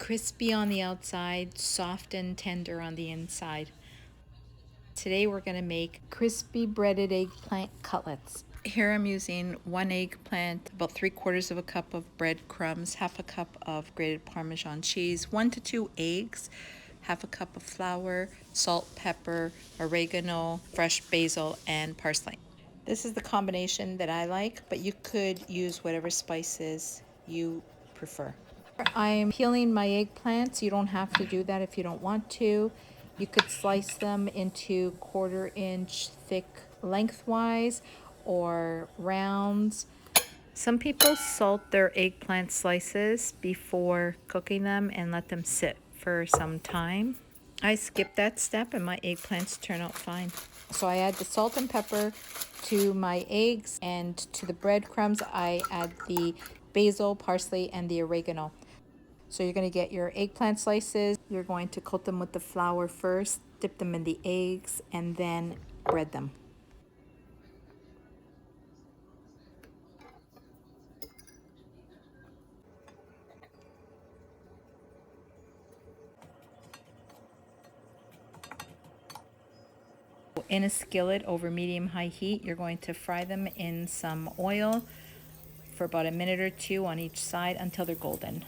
crispy on the outside, soft and tender on the inside. Today we're going to make crispy breaded eggplant cutlets. Here I'm using 1 eggplant, about 3/4 of a cup of breadcrumbs, half a cup of grated Parmesan cheese, 1 to 2 eggs, half a cup of flour, salt, pepper, oregano, fresh basil, and parsley. This is the combination that I like, but you could use whatever spices you prefer. I'm peeling my eggplants. You don't have to do that if you don't want to. You could slice them into 1/4 inch thick lengthwise or rounds. Some people salt their eggplant slices before cooking them and let them sit for some time. I skip that step and my eggplants turn out fine. So I add the salt and pepper to my eggs, and to the breadcrumbs I add the basil, parsley, and the oregano. So you're going to get your eggplant slices. You're going to coat them with the flour first, dip them in the eggs, and then bread them. In a skillet over medium-high heat, you're going to fry them in some oil for about a minute or two on each side until they're golden.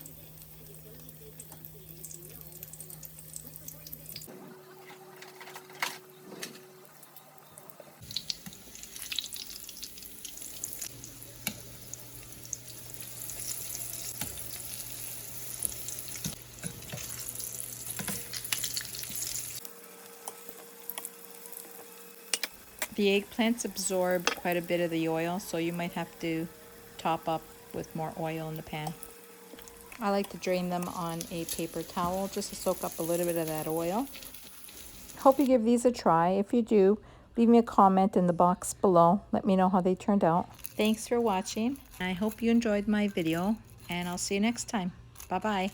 The eggplants absorb quite a bit of the oil, so you might have to top up with more oil in the pan. I like to drain them on a paper towel just to soak up a little bit of that oil. Hope you give these a try. If you do, leave me a comment in the box below. Let me know how they turned out. Thanks for watching. I hope you enjoyed my video, and I'll see you next time. Bye-bye.